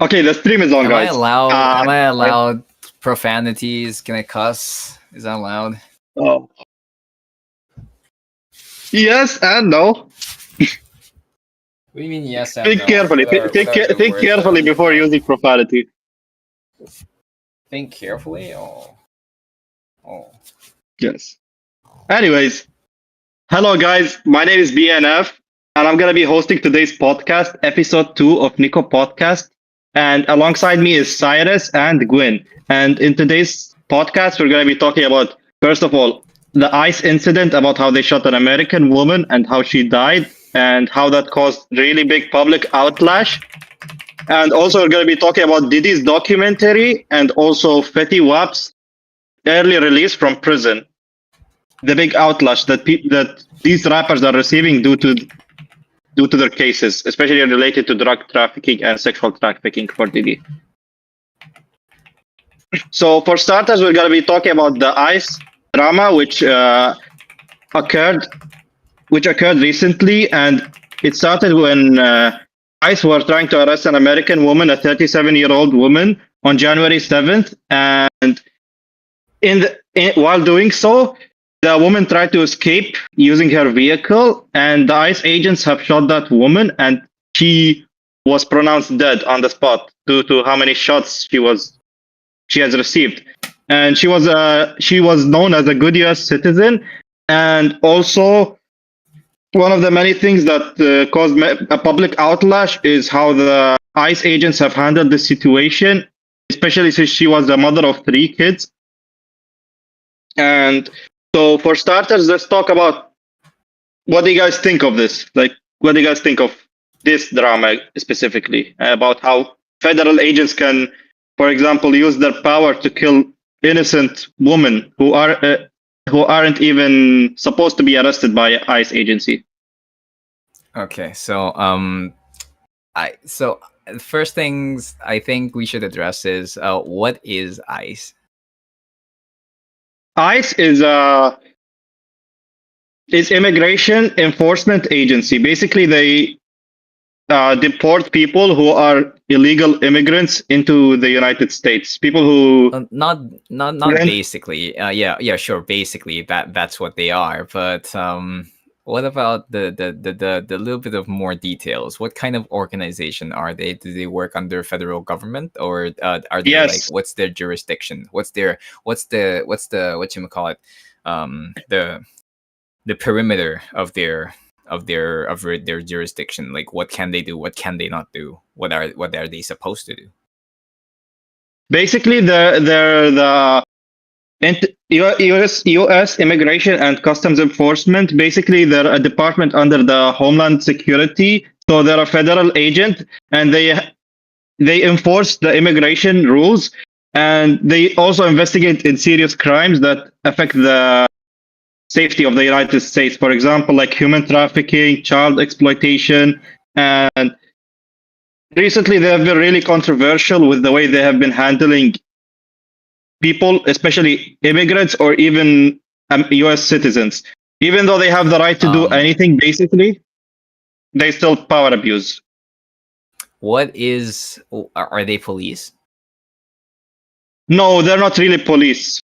Okay, the stream is on, Am I guys. allowed? Am I I- allowed profanities? Can I cuss? Is that allowed? oh. Yes and no. What do you mean yes and Think no? carefully. What are the Think words that carefully are before allowed? using profanity. Think carefully. Oh. Yes. Anyways, hello guys. My name is BNF, and I'm gonna be hosting today's podcast, episode 2 of Nikoh podcast. And alongside me is Cyrus and Gwyn. And in today's podcast, we're gonna be talking about, first of all, the ICE incident, about how they shot an American woman and how she died, and how that caused really big public outlash. And also, we're going to be talking about Diddy's documentary and also Fetty Wap's early release from prison. The big outlash that these rappers are receiving due to their cases, especially related to drug trafficking and sexual trafficking for Diddy. So, for starters, we're going to be talking about the ICE drama, which occurred recently, and it started when ICE were trying to arrest an American woman, a 37-year-old woman, on January 7th, and while doing so, the woman tried to escape using her vehicle, and the ICE agents have shot that woman, and she was pronounced dead on the spot due to how many shots she has received. And she was known as a good U.S. citizen, and also one of the many things that caused a public outlash is how the ICE agents have handled the situation, especially since she was the mother of 3 kids. And so, for starters, let's talk about what do you guys think of this? Like, what do you guys think of this drama specifically? About how federal agents can, for example, use their power to kill innocent women who aren't even supposed to be arrested by ICE agency. Okay. So the first things I think we should address is what is ICE? ICE is immigration enforcement agency. Basically, they deport people who are illegal immigrants into the United States. People who Not rent- basically. Yeah, sure. Basically, that's what they are. But what about the little bit of more details? What kind of organization are they? Do they work under federal government, or are they like, Yes, what's their jurisdiction? What's the whatchamacallit, the perimeter of their jurisdiction? Like, what can they do? What can they not do? What are they supposed to do? basically they're the U.S. Immigration and Customs Enforcement. Basically, they're a department under the Homeland Security. So they're a federal agent, and they enforce the immigration rules, and they also investigate in serious crimes that affect the safety of the United States. For example, like human trafficking, child exploitation, and recently they have been really controversial with the way they have been handling people, especially immigrants or even U.S. citizens. Even though they have the right to do anything, basically, they still power abuse. Are they police? No, they're not really police.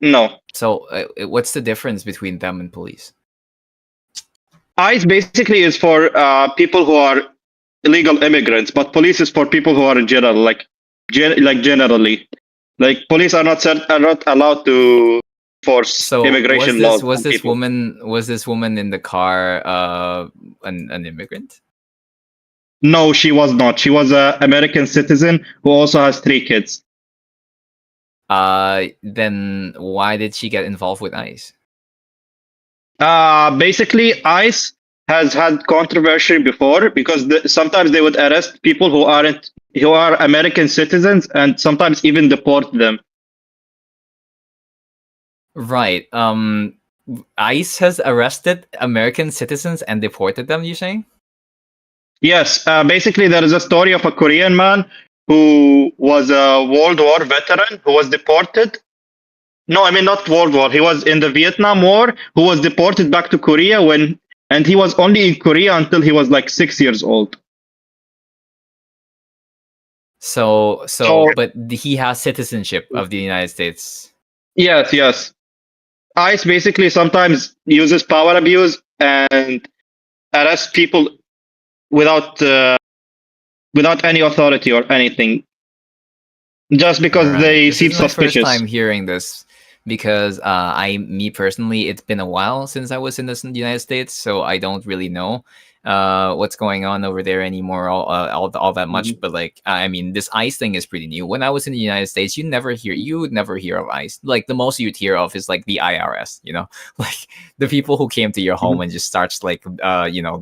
No. So what's the difference between them and police? ICE basically is for people who are illegal immigrants, but police is for people who are in general, generally. Like, police are not allowed to force immigration laws. Was this woman in the car an immigrant? No, she was not. She was an American citizen who also has 3 kids. Then why did she get involved with ICE? Basically, ICE has had controversy before because sometimes they would arrest people who are American citizens and sometimes even deport them. Right. ICE has arrested American citizens and deported them, you saying? Yes. Basically, there is a story of a Korean man who was a World War veteran who was deported. No, I mean, not World War. He was in the Vietnam War, who was deported back to Korea and he was only in Korea until he was like 6 years old. So But he has citizenship of the United States. yes. ICE basically sometimes uses power abuse and arrests people without without any authority or anything, just All because right. they This seem is my first suspicious. time hearing this because me personally, it's been a while since I was in the United States, so I don't really know what's going on over there anymore all that much. Mhm. But like, I mean, this ICE thing is pretty new. When I was in the United States, you would never hear of ICE. Like the most you'd hear of is like the IRS, like the people who came to your home Mhm. and just starts like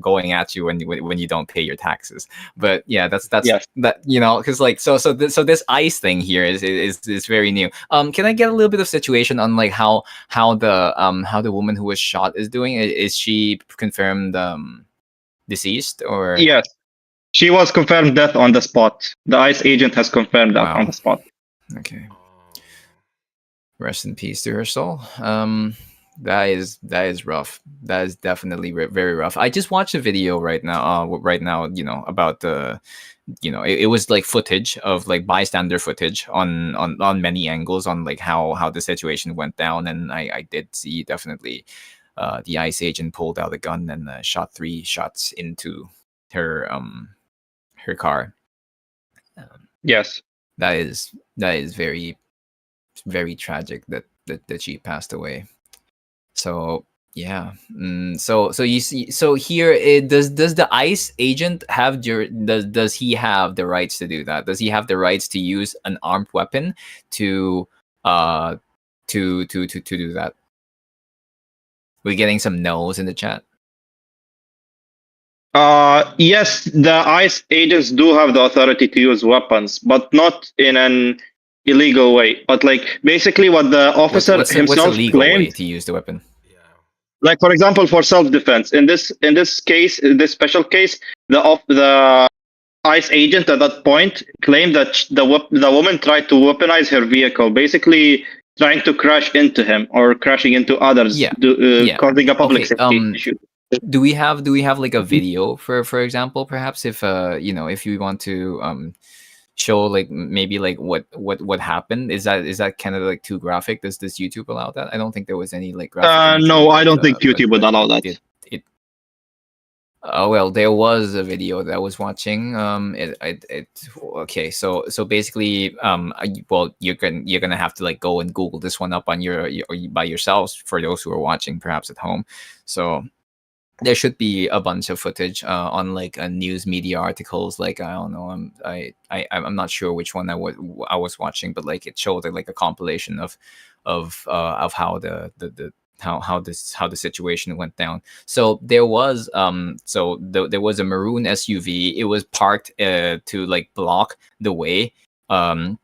going at you when you don't pay your taxes. But yeah, that's Yes. that because like so this ice thing here is very new. Can I get a little bit of situation on like how the woman who was shot is doing? Is she confirmed deceased or? Yes. She was confirmed death on the spot. The ICE agent has confirmed that on Wow. the spot. Okay. Rest in peace to her soul. That is rough. That is definitely very rough. I just watched a video right now. About the it was like footage of like bystander footage on many angles on like how the situation went down, and I did see definitely the ICE agent pulled out a gun and shot 3 shots into her car. Um, Yes. that is very very tragic that she passed away. So yeah. So you see. So here, does the ICE agent have does he have the rights to do that? Does he have the rights to use an armed weapon to uh to do that? We're getting some no's in the chat. Yes, the ICE agents do have the authority to use weapons, but not in an illegal way. But like basically, what the officer What's a himself legal way claimed, to use the weapon? like for example, for self-defense. In this case, in this special case, the ICE agent at that point claimed that the woman tried to weaponize her vehicle, basically trying to crash into him or crashing into others, Yeah. Yeah. causing a public Okay. safety issue. Do we have like a video for example, perhaps if if you want to show like maybe like what happened? Is that kind of like too graphic? Does YouTube allow that? I don't think there was any like graphic imagery, No, I but don't think YouTube would but allow it that. did it. Oh well, there was a video that I was watching. Okay, so basically, well, you're gonna have to like go and Google this one up on or by yourselves for those who are watching, perhaps at home. So there should be a bunch of footage on like news media articles. Like I don't know, I'm not sure which one I was watching, but like it showed like a compilation of how the how the situation went down. So there was a maroon SUV. It was parked to like block the way. Um,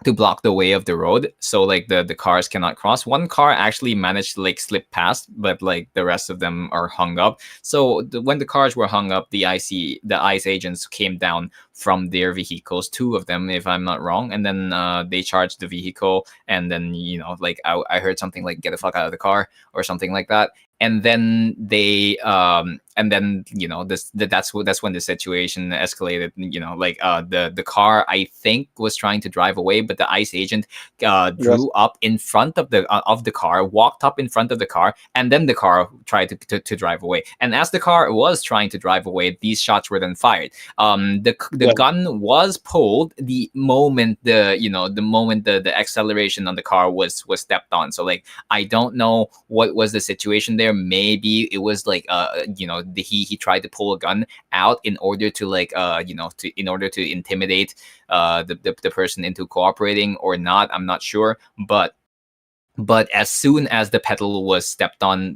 to block the way of the road, so like the cars cannot cross. One car actually managed to like slip past, but like the rest of them are hung up. So when the cars were hung up, the ICE agents came down from their vehicles, 2 of them if I'm not wrong, and then they charged the vehicle, and then like I heard something like get the fuck out of the car or something like that. And then that's when the situation escalated. Like the car, I think, was trying to drive away, but the ICE agent Yes. drew up in front of the car, walked up in front of the car, and then the car tried to drive away. And as the car was trying to drive away, these shots were then fired. The Yeah. gun was pulled the moment the acceleration on the car was stepped on. So like I don't know what was the situation there. Maybe it was like he tried to pull a gun out in order to like in order to intimidate the person into cooperating or not. I'm not sure, but as soon as the pedal was stepped on,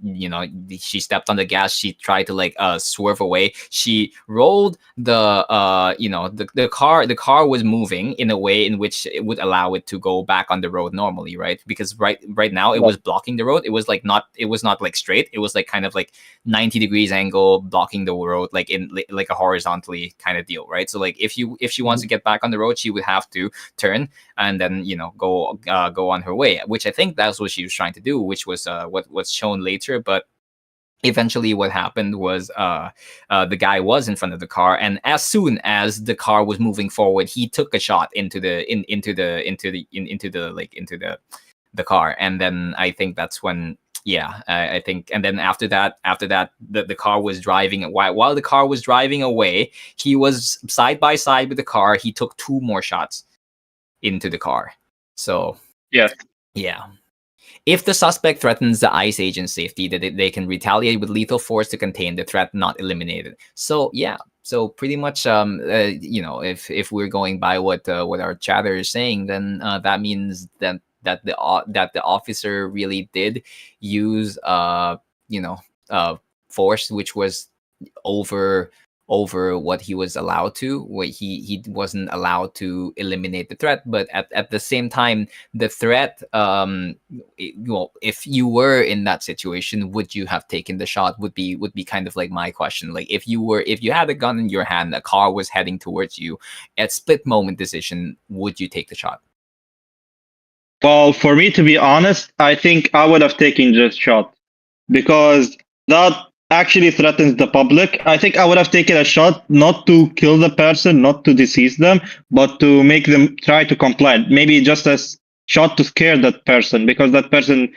she stepped on the gas, she tried to like swerve away. She rolled the car was moving in a way in which it would allow it to go back on the road normally, right? Because right now it Yes. was blocking the road. It was not like straight. It was like kind of like 90 degrees angle blocking the road, like in like a horizontally kind of deal, right? So like if she wants to get back on the road, she would have to turn and then go on her way, which I think that's what she was trying to do, which was what was shown later. But eventually what happened was the guy was in front of the car, and as soon as the car was moving forward, he took a shot into the car. And then I think that's when, yeah, I think, and then after that the car was driving, while the car was driving away, he was side by side with the car. He took 2 more shots into the car. So Yes. yeah, if the suspect threatens the ICE agent's safety, that they can retaliate with lethal force to contain the threat, not eliminate it. So yeah, so pretty much, if we're going by what our chatter is saying, then that means that the officer really did use force, which was over what he was allowed to. What he wasn't allowed to eliminate the threat, but at the same time, the threat, well, if you were in that situation, would you have taken the shot? Would be kind of like my question. Like, if you had a gun in your hand, a car was heading towards you, at split moment decision, would you take the shot? Well, for me, to be honest, I think I would have taken this shot because that actually threatens the public. I think I would have taken a shot not to kill the person, not to decease them, but to make them try to comply. Maybe just a shot to scare that person, because that person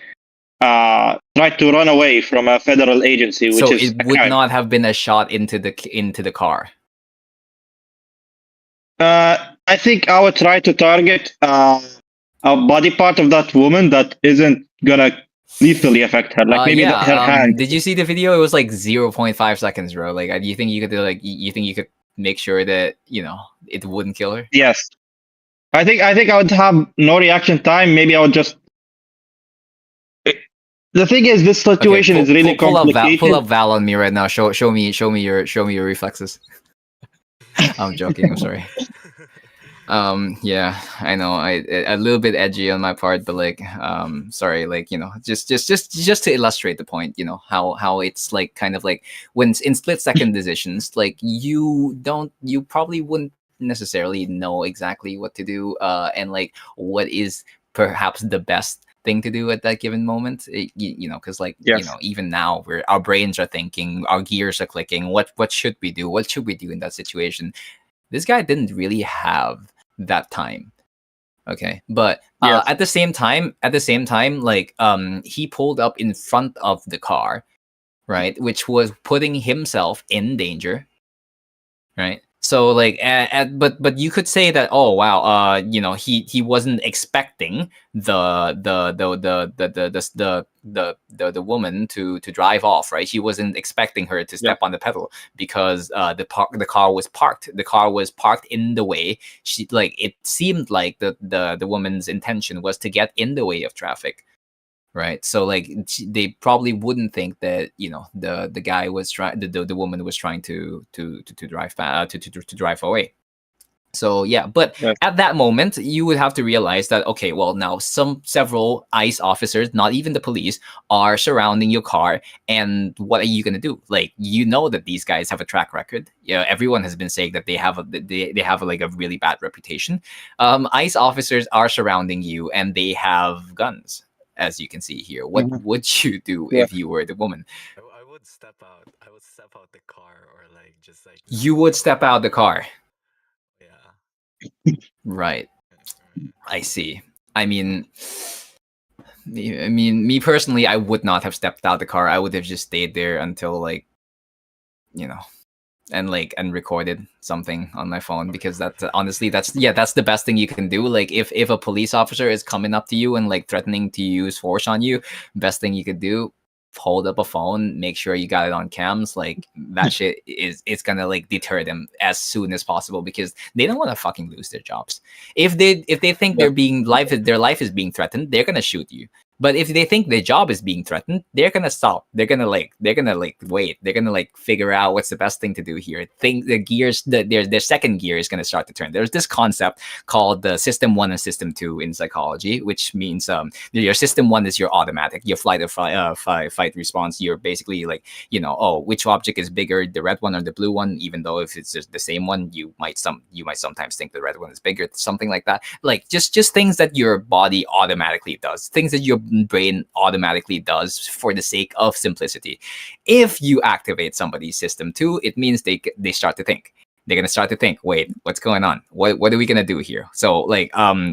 tried to run away from a federal agency, which So is it would not have been a shot into the car. I think I would try to target a body part of that woman that isn't gonna lethally affect her, like maybe yeah. her hand. Did you see the video? It was like 0.5 seconds, bro. Like, do you think you could you think you could make sure that it wouldn't kill her? Yes, I think I would have no reaction time. Maybe I would just. The thing is, this situation is really complicated. Pull up Val on me right now. Show me your reflexes. I'm joking. I'm sorry. Yeah, I know, a little bit edgy on my part, but like, sorry, like, just to illustrate the point, how it's like, kind of like, when in split second decisions, like, you probably wouldn't necessarily know exactly what to do, and like, what is perhaps the best thing to do at that given moment, because like, Yes. even now, our brains are thinking, our gears are clicking, what should we do, in that situation. This guy didn't really have that time. Okay, but Yes. at the same time, like, he pulled up in front of the car, right, which was putting himself in danger, right? So like, but you could say that, oh wow, he wasn't expecting the woman to drive off, right? He wasn't expecting her to step on the pedal, because the car was parked. The car was parked in the way. It seemed like the woman's intention was to get in the way of traffic. Right, so like, they probably wouldn't think that the guy was trying, the woman was trying to drive to drive away. So yeah, but Yes. at that moment, you would have to realize that, okay, well, now several ICE officers, not even the police, are surrounding your car, and what are you gonna do? Like, that these guys have a track record. Everyone has been saying that they have like a really bad reputation. ICE officers are surrounding you, and they have guns. As you can see here, what would you do if you were the woman? I would step out. I would step out the car, or like, just like. You would step out the car. Yeah. Right. I see. I mean, me personally, I would not have stepped out the car. I would have just stayed there until, like, and recorded something on my phone, because that's honestly, that's the best thing you can do. Like, if a police officer is coming up to you and like threatening to use force on you, best thing you could do, hold up a phone, make sure you got it on cams. Like, that shit it's gonna like deter them as soon as possible, because they don't want to fucking lose their jobs. If they think their life is being threatened, they're gonna shoot you. But if they think their job is being threatened, they're gonna stop. They're gonna wait. They're gonna like figure out what's the best thing to do here. Think the gears, their second gear is gonna start to turn. There's this concept called the system 1 and system 2 in psychology, which means your system 1 is your automatic, your flight or fight response. You're basically like, which object is bigger, the red one or the blue one? Even though if it's just the same one, you might sometimes think the red one is bigger, something like that. Like, just things that your body automatically does, things that your brain automatically does for the sake of simplicity. If you activate somebody's system too, it means they start to think. They're gonna start to think, wait, what's going on? What are we gonna do here? So like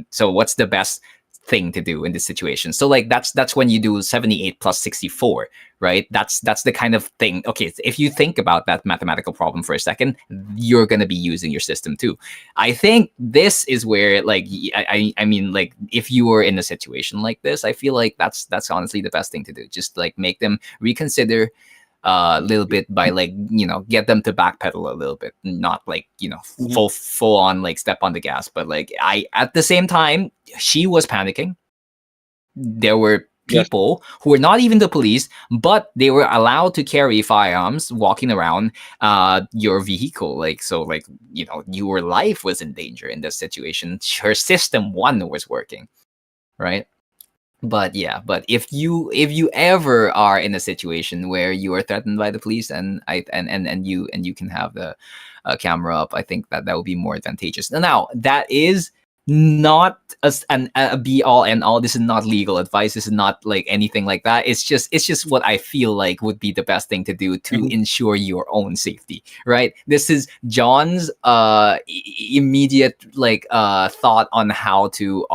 so what's the best thing to do in this situation? So like that's when you do 78 plus 64, right? That's the kind of thing. Okay, if you think about that mathematical problem for a second, you're gonna be using your system too. I think this is where like I mean like if you were in a situation like this, I feel like that's honestly the best thing to do. Just like make them reconsider a little bit by like get them to backpedal a little bit, not like full on like step on the gas, but like at the same time she was panicking. There were people who were not even the police, but they were allowed to carry firearms walking around your vehicle, like so like your life was in danger in this situation. Her system one was working, right? But if you ever are in a situation where you are threatened by the police and you can have the camera up, I think that would be more advantageous. Now that is not a be all and all. This is not legal advice. This is not like anything like that. It's just what I feel like would be the best thing to do to ensure your own safety, right? This is John's immediate like thought on how to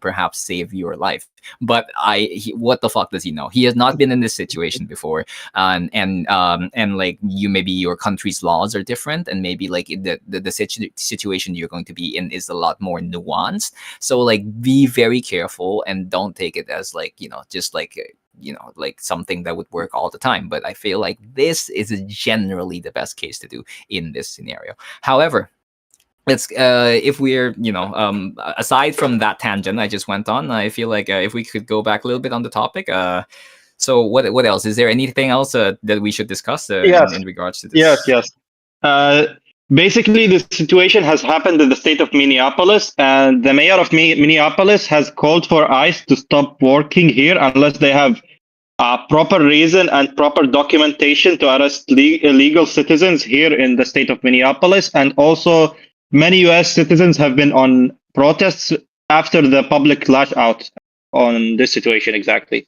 perhaps save your life. But what the fuck does he know? He has not been in this situation before, and like maybe your country's laws are different, and maybe like the situation you're going to be in is a lot more nuanced. So like be very careful and don't take it as like just like like something that would work all the time. But I feel like this is generally the best case to do in this scenario. However, let's if we're aside from that tangent I just went on, I feel like if we could go back a little bit on the topic, so what else is there? Anything else that we should discuss in regards to this? Yes. Basically, the situation has happened in the state of Minneapolis, and the mayor of Minneapolis has called for ICE to stop working here unless they have a proper reason and proper documentation to arrest illegal citizens here in the state of Minneapolis. And also, many U.S. citizens have been on protests after the public lash out on this situation exactly.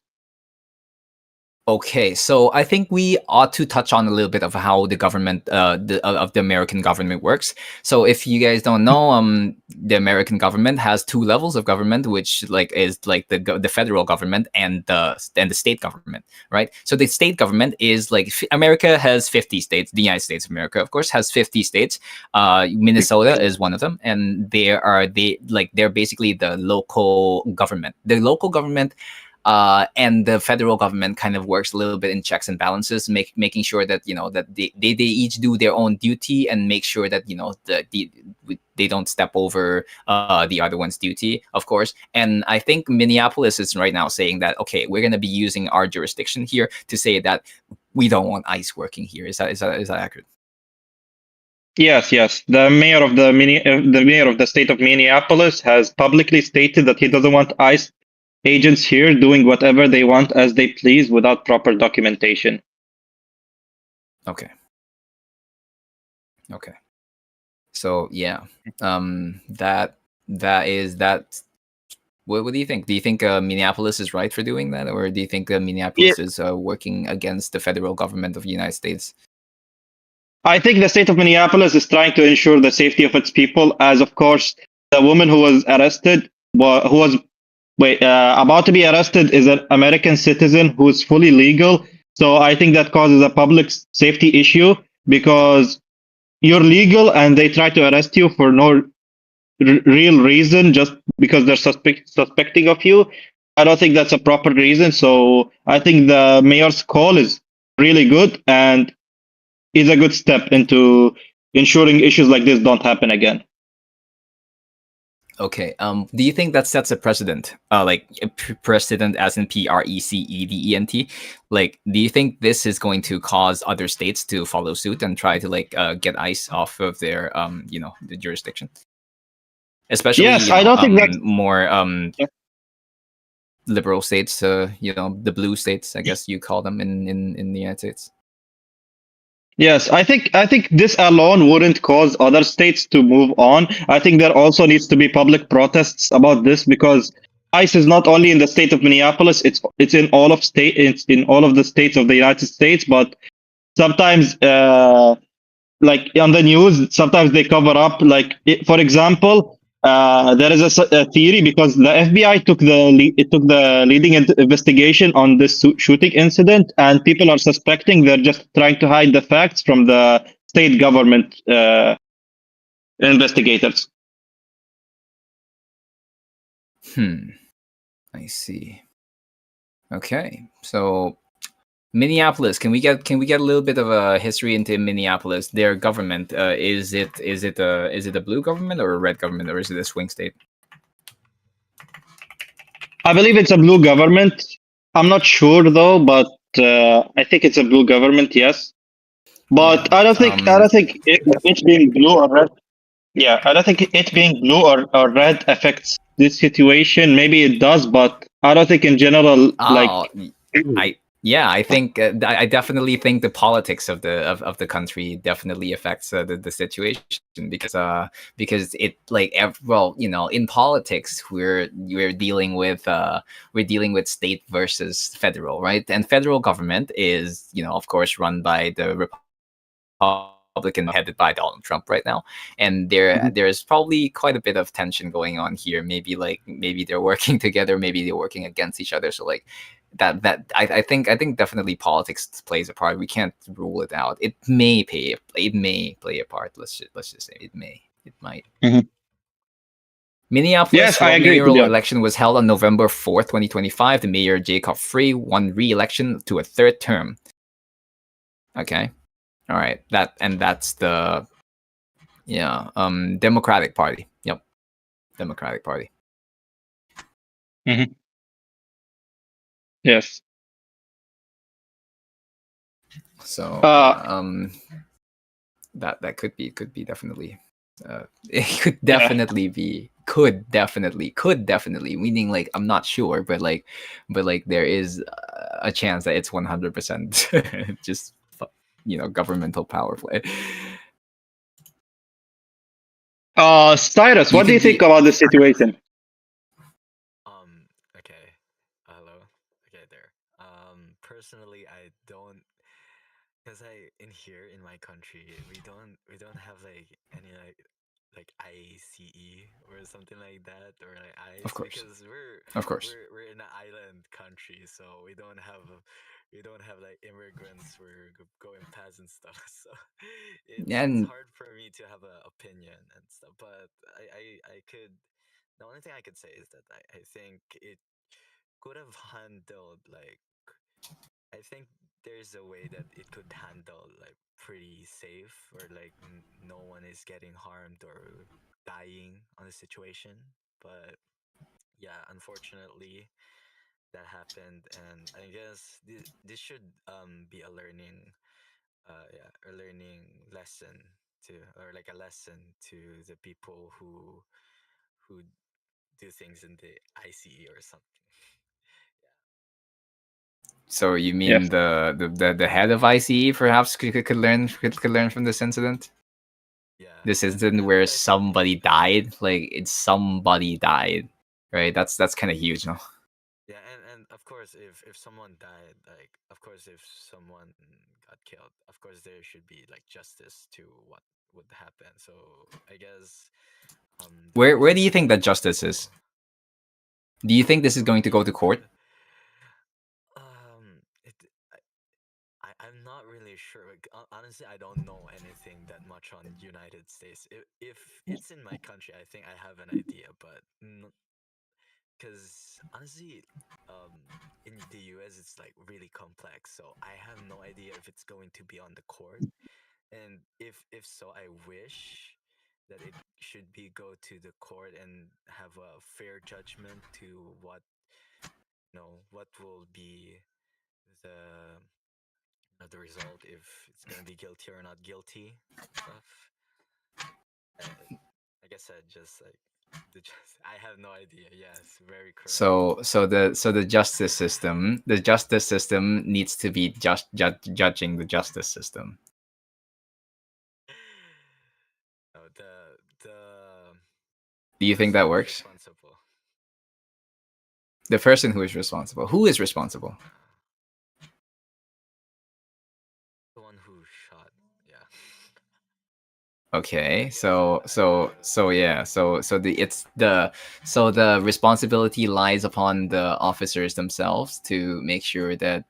Okay, so I think we ought to touch on a little bit of how the government, of the American government works. So if you guys don't know, the American government has two levels of government, which like is like the federal government and the state government, right? So the state government is like America has 50 states. The United States of America, of course, has 50 states. Minnesota is one of them, and they're basically the local government. The local government. And the federal government kind of works a little bit in checks and balances, making sure that that they each do their own duty and make sure that they don't step over the other one's duty, of course. And I think Minneapolis is right now saying that okay, we're going to be using our jurisdiction here to say that we don't want ICE working here. Is that accurate? Yes. The mayor of the state of Minneapolis has publicly stated that he doesn't want ICE agents here doing whatever they want as they please without proper documentation. Okay. So yeah, that is that. What do you think? Do you think Minneapolis is right for doing that, or do you think Minneapolis is working against the federal government of the United States? I think the state of Minneapolis is trying to ensure the safety of its people, as of course the woman who was arrested, about to be arrested, is an American citizen who is fully legal. So I think that causes a public safety issue because you're legal and they try to arrest you for no real reason just because they're suspecting of you. I don't think that's a proper reason. So I think the mayor's call is really good and is a good step into ensuring issues like this don't happen again. Okay. Do you think that sets a precedent? Like a precedent as in PRECEDENT? Like, do you think this is going to cause other states to follow suit and try to like get ICE off of their the jurisdiction? Especially I don't think that's more liberal states, the blue states, I guess you call them in the United States. Yes, I think this alone wouldn't cause other states to move on. I think there also needs to be public protests about this because ICE is not only in the state of Minneapolis; it's in all of the states of the United States. But sometimes, like on the news, sometimes they cover up. Like for example, there is a theory because the FBI took the leading investigation on this shooting incident, and people are suspecting they're just trying to hide the facts from the state government investigators. I see. Okay, so Minneapolis. Can we get a little bit of a history into Minneapolis? Their government, is it a blue government or a red government, or is it a swing state? I believe it's a blue government. I'm not sure though, but I think it's a blue government. Yes, but Yeah, I don't think it being blue or red. Yeah, I don't think it being blue or red affects this situation. Maybe it does, but I don't think in general. Oh, I think I definitely think the politics of the country definitely affects the situation, because it like well, in politics we're dealing with state versus federal, right? And federal government is, of course, run by the Republican, headed by Donald Trump right now, and there's probably quite a bit of tension going on here. Maybe they're working together, maybe they're working against each other. So like I think definitely politics plays a part. We can't rule it out. It may play a part. Let's just say it might. Mhm. Minneapolis Yes, I agree. To be mayoral honest. election was held on November 4th, 2025. The mayor, Jacob Free, won re-election to a third term. Okay. All right. That's the Democratic Party. Yep. Democratic Party. Yes. So that could be definitely it could definitely be could definitely, meaning like I'm not sure, but like there is a chance that it's 100% just governmental power play. Cyrus, You what do you could think be about the situation? Okay. Hello. Okay, there. Personally, I don't, because in here in my country we don't have like any like ICE or something like that, or like of ICE, course because we're of course we're in an island country, so we don't have like immigrants we're going past and stuff. So it's and hard for me to have an opinion and stuff. But I could, the only thing I could say is that I think it could have handled like, I think there's a way that it could handle like pretty safe, or like no one is getting harmed or dying on the situation. But yeah, unfortunately that happened, and I guess this should be a learning, a learning lesson to, or like a lesson to the people who do things in the ICE or something. so you mean Yes. the head of ICE perhaps could learn from this incident, Yeah, this yeah, incident and where I think, somebody died, like it's somebody died, right? That's kind of huge, no? yeah, and of course, if someone died, like, of course, if someone got killed, of course there should be like justice to what would happen. So I guess the Where person do you think that justice responsible. is? Do you think this is For going to go to me, court? it I'm not really sure. Like, honestly, I don't know anything that much on United States. If it's in my country, I think I have an idea, but because honestly, in the US, it's like really complex. So I have no idea if it's going to be on the court, and if so, I wish that it should be go to the court and have a fair judgment to what will be the the result, if it's gonna be guilty or not guilty stuff. I guess I just like I have no idea. Yes, very correct. The justice system needs to be judging the justice system. No, the Do you think person that who's works? responsible. The person who is responsible. Who is responsible? The one who shot. Yeah. Okay, so the responsibility lies upon the officers themselves to make sure that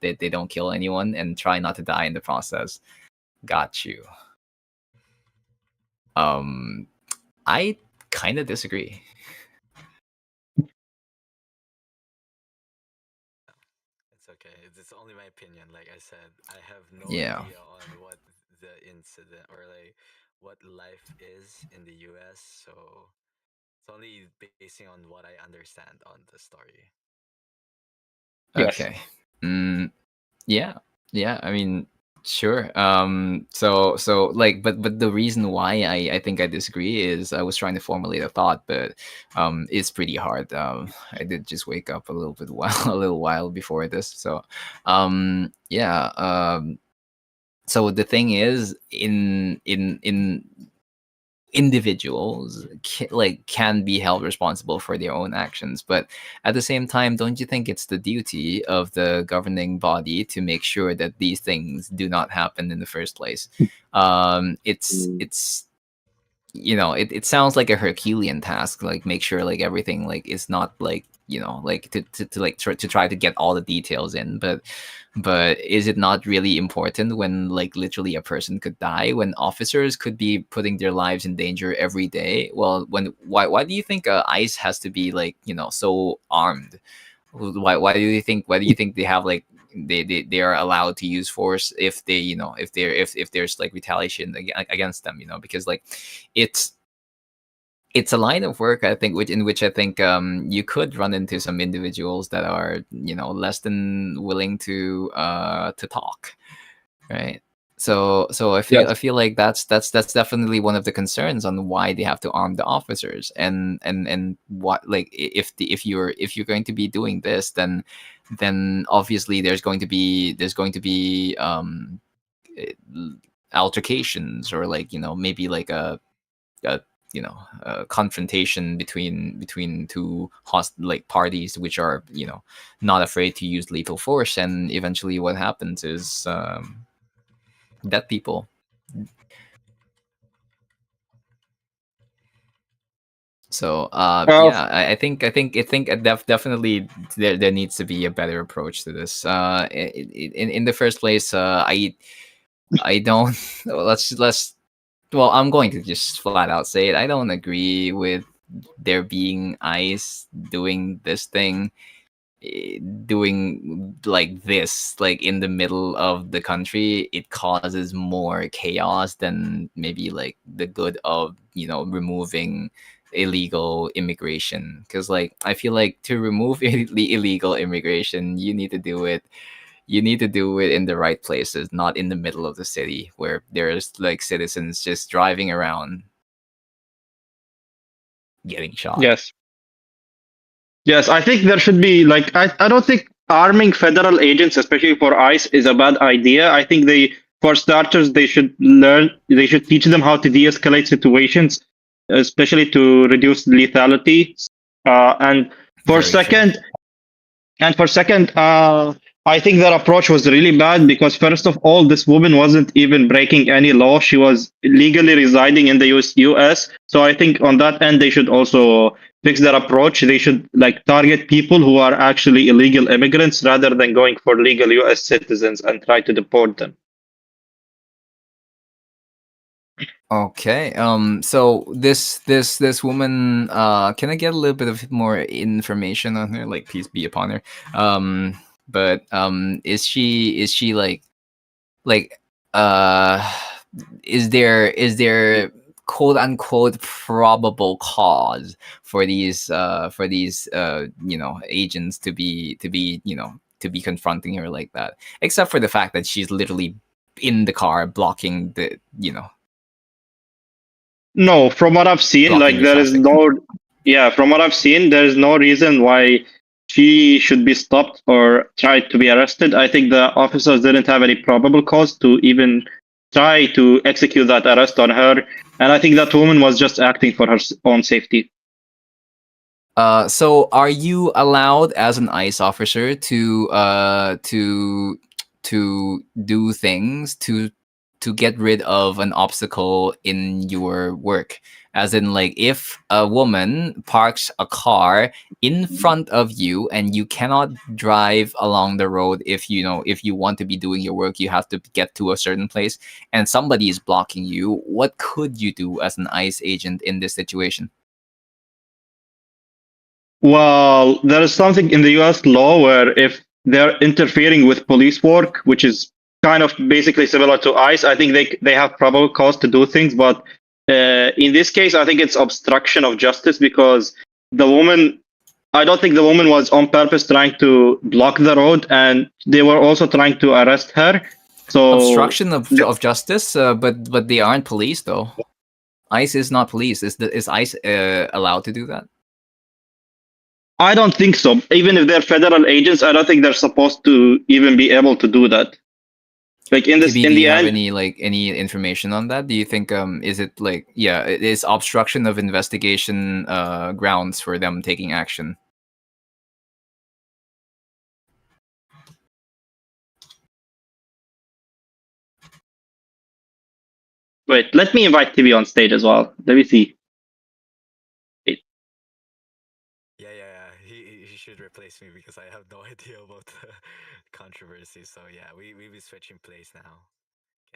they don't kill anyone and try not to die in the process. Got you. I kind of disagree. It's okay. It's only my opinion. Like I said, I have no Yeah. idea on what the incident or like what life is in the US, so it's only basing on what I understand on the story. Yes. Okay. Yeah. Yeah. I mean, sure. So like, but the reason why I think I disagree is I was trying to formulate a thought, but it's pretty hard. I did just wake up a little bit a little while before this, so yeah. So the thing is, in individuals can be held responsible for their own actions, but at the same time, don't you think it's the duty of the governing body to make sure that these things do not happen in the first place? It's it sounds like a Herculean task, like make sure like everything like is not like like to like to try to get all the details in, but is it not really important when like literally a person could die, when officers could be putting their lives in danger every day? Well, why do you think ICE has to be like so armed? Why do you think they have like they are allowed to use force if they if there's like retaliation against them, because like it's it's a line of work, I think, which I think you could run into some individuals that are less than willing to talk, right? So Yes. I feel like that's definitely one of the concerns on why they have to arm the officers, and what, like, if you're going to be doing this, then obviously there's going to be eh, altercations, or like maybe like a a confrontation between two like parties which are not afraid to use lethal force, and eventually what happens is dead people. So Uh, yeah, I think definitely there needs to be a better approach to this. In the first place, I don't let's well, I'm going to just flat out say it. I don't agree with there being ICE doing this thing, doing like this, like in the middle of the country. It causes more chaos than maybe like the good of removing illegal immigration, because like I feel like to remove illegal immigration, you need to do it in the right places, not in the middle of the city where there's like citizens just driving around getting shot. yes. Yes, I think there should be like I don't think arming federal agents, especially for ICE, is a bad idea. I think for starters, they should teach them how to de-escalate situations, especially to reduce lethality. And for Very true. second, I think their approach was really bad because, first of all, this woman wasn't even breaking any law. She was legally residing in the US. So I think on that end, they should also fix their approach. They should like target people who are actually illegal immigrants rather than going for legal US citizens and try to deport them. Okay. So this woman, can I get a little bit of more information on her? Like, peace be upon her. But is she like uh is there quote unquote probable cause for these agents to be confronting her like that, except for the fact that she's literally in the car blocking No, from what I've seen, blocking like the there is traffic. no, yeah, from what I've seen, there is no reason why she should be stopped or tried to be arrested. I think the officers didn't have any probable cause to even try to execute that arrest on her. And I think that woman was just acting for her own safety. So are you allowed as an ICE officer to do things to get rid of an obstacle in your work? As in, like, if a woman parks a car in front of you and you cannot drive along the road, if if you want to be doing your work, you have to get to a certain place, and somebody is blocking you, what could you do as an ICE agent in this situation? Well, there is something in the US law where if they're interfering with police work, which is kind of basically similar to ICE, I think they have probable cause to do things. But in this case, I think it's obstruction of justice because the woman, I don't think the woman was on purpose trying to block the road, and they were also trying to arrest her. So Obstruction of justice, but they aren't police though. ICE is not police. Is ICE allowed to do that? I don't think so. Even if they're federal agents, I don't think they're supposed to even be able to do that. Like in this, TB, in do the you have end, any information on that? Do you think is it like, yeah, is obstruction of investigation grounds for them taking action? wait, let me invite TB on stage as well. Let me see. Wait. Yeah. He should replace me because I have no idea about the controversy. So yeah, we be switching place now.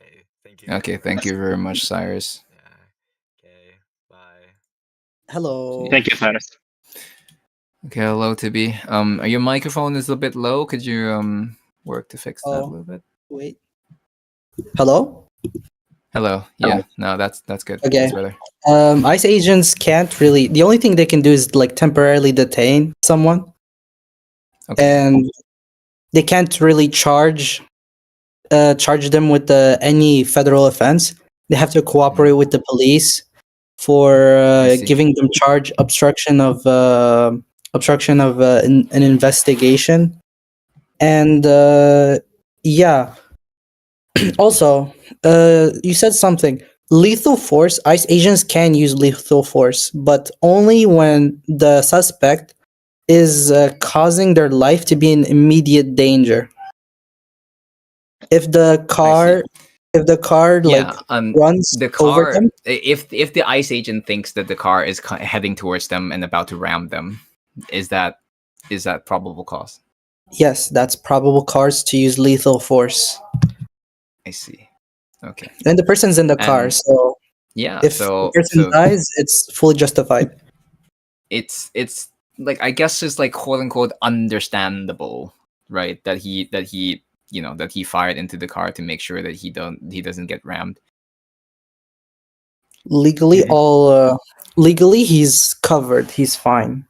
Okay. Thank you. Okay, thank you very much, Cyrus. Yeah. Okay. Bye. Hello. Thank you, Cyrus. Okay, hello, TB. Your microphone is a bit low. Could you work to fix that a Oh, little bit? wait. Hello? Hello. Yeah, no, that's good. Okay. That's better. ICE agents can't really. The only thing they can do is like temporarily detain someone, Okay. and they can't really charge them with any federal offense. They have to cooperate with the police for I see. giving them charge obstruction of an investigation, and yeah. Also, you said something. Lethal force. ICE agents can use lethal force, but only when the suspect is causing their life to be in immediate danger. If the car, like Yeah. runs The over car. them, If the ICE agent thinks that the car is heading towards them and about to ram them, is that probable cause? yes, that's probable cause to use lethal force. I see. Okay. And the person's in the car, And so yeah, if the person so dies, it's fully justified. it's like, I guess it's like quote unquote understandable, right? That he that he fired into the car to make sure that he doesn't get rammed. Legally, Okay. legally he's covered. He's fine.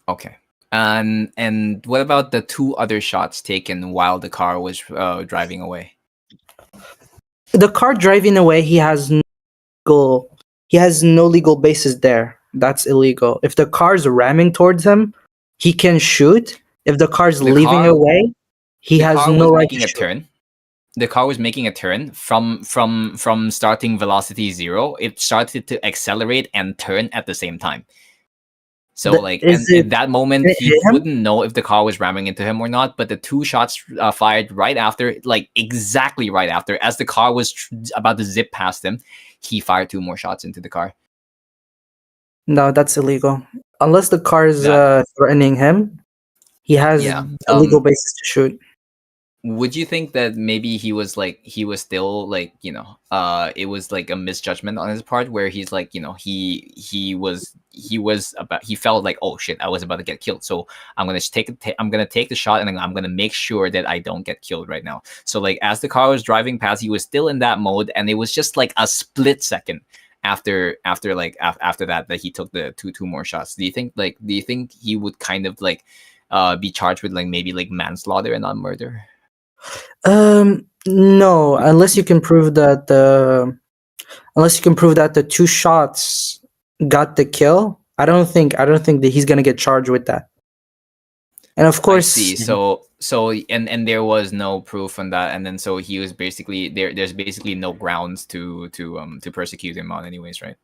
Okay. And what about the two other shots taken while the car was driving away? The car driving away, he has no legal basis there. That's illegal. If the car's ramming towards him, he can shoot. If the car's The leaving car away, he the has car no was right to making a shoot. turn. The car was making a turn from starting velocity 0. It started to accelerate and turn at the same time. So like, Is and it? in that moment, Did it he hit him? wouldn't know if the car was ramming into him or not. But the two shots fired right after, like exactly right after, as the car was about to zip past him, he fired two more shots into the car. No, that's illegal. Unless the car is That threatening him, he has yeah. a legal basis to shoot. Would you think that maybe he was still like, it was like a misjudgment on his part, where he's like, he felt like, oh shit, I was about to get killed, so I'm gonna take the shot, and I'm gonna make sure that I don't get killed right now. So like, as the car was driving past, he was still in that mode, and it was just like a split second after that he took the two more shots. Do you think he would kind of like be charged with like maybe like manslaughter and not murder? No, unless you can prove that the two shots got the kill. I don't think that he's gonna get charged with that. And of I course, see. So and there was no proof on that, and then so he was basically there's basically no grounds to persecute him on anyways, right?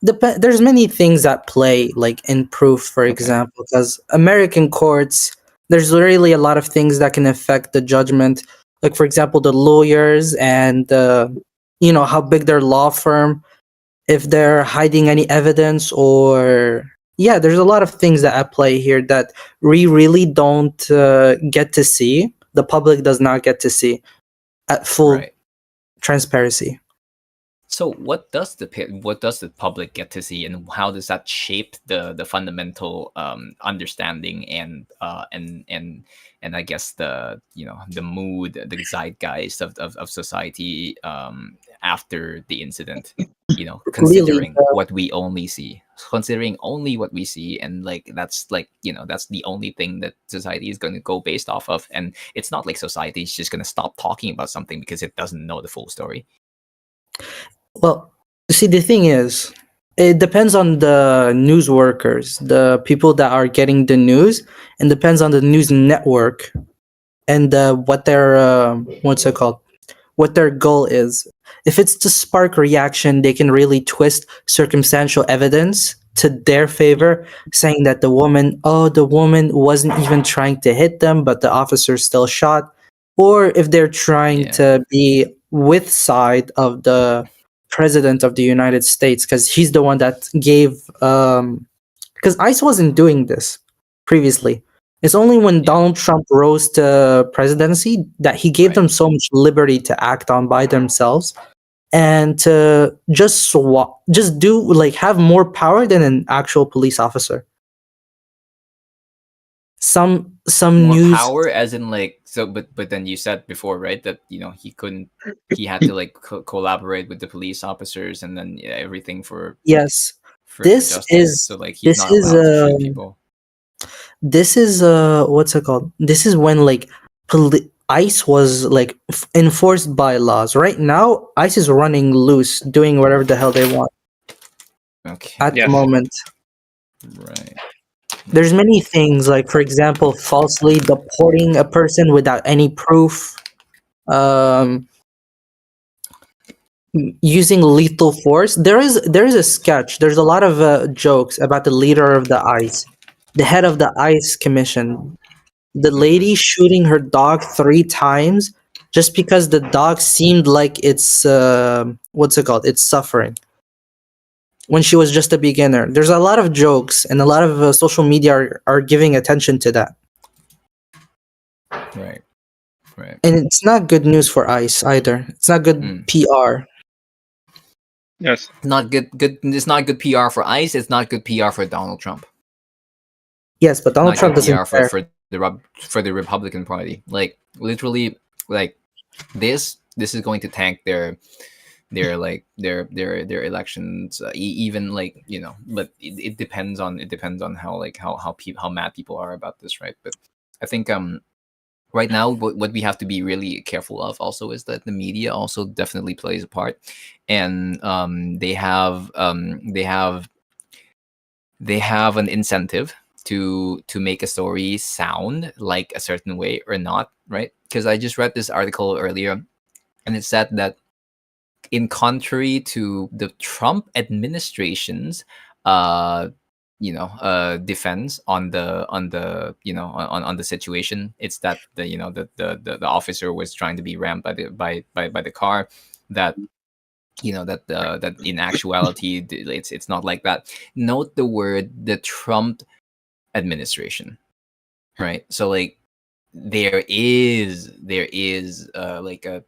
There's many things that play, like in proof, for example, because American courts, there's really a lot of things that can affect the judgment. Like, for example, the lawyers and how big their law firm, if they're hiding any evidence, or yeah, there's a lot of things that at play here that we really don't get to see. The public does not get to see at full Right. transparency. So what does the public get to see, and how does that shape the fundamental understanding and I guess the the mood, the zeitgeist of society after the incident? Really, Considering what we only see, considering only what we see, and like that's like that's the only thing that society is going to go based off of, and it's not like society is just going to stop talking about something because it doesn't know the full story. well, see, the thing is, it depends on the news workers, the people that are getting the news, and depends on the news network and what their what's it called, what their goal is. If it's to spark reaction, they can really twist circumstantial evidence to their favor, saying that the woman wasn't even trying to hit them, but the officer still shot. Or if they're trying Yeah. to be with side of the president of the United States, because he's the one that gave. Because ICE wasn't doing this previously. It's only when Donald Trump rose to presidency that he gave Right. them so much liberty to act on by themselves and to just do, like, have more power than an actual police officer. Some More news, power as in like, so but then you said before, right, that he had to like collaborate with the police officers, and then everything for yes. for This justice, is so like he's this not is allowed to shoot people. this is what's it called? This is when, like, ICE was like enforced by laws. Right now, ICE is running loose, doing whatever the hell they want Okay. at Yes. the moment. Right. There's many things, like, for example, falsely deporting a person without any proof, um, using lethal force. There is a sketch. There's a lot of jokes about the leader of the ICE, the head of the ICE commission. The lady shooting her dog 3 times just because the dog seemed like it's what's it called? It's suffering when she was just a beginner. There's a lot of jokes, and a lot of social media are giving attention to that, Right. Right. and it's not good news for ICE either. It's not good PR. Yes. Not good. It's not good PR for ICE. It's not good PR for Donald Trump. Yes, but Donald Not Trump good doesn't PR care. for the Republican Party. Like literally, like this is going to tank their elections. Even like but it depends on how like how mad people are about this, right? But I think right now what we have to be really careful of also is that the media also definitely plays a part, and they have an incentive to make a story sound like a certain way or not, right? Because I just read this article earlier, and it said that in contrary to the Trump administration's defense on the on the situation, it's that the officer was trying to be rammed by the car, that that in actuality it's not like that. Note the word, the Trump administration, right? So like there is like a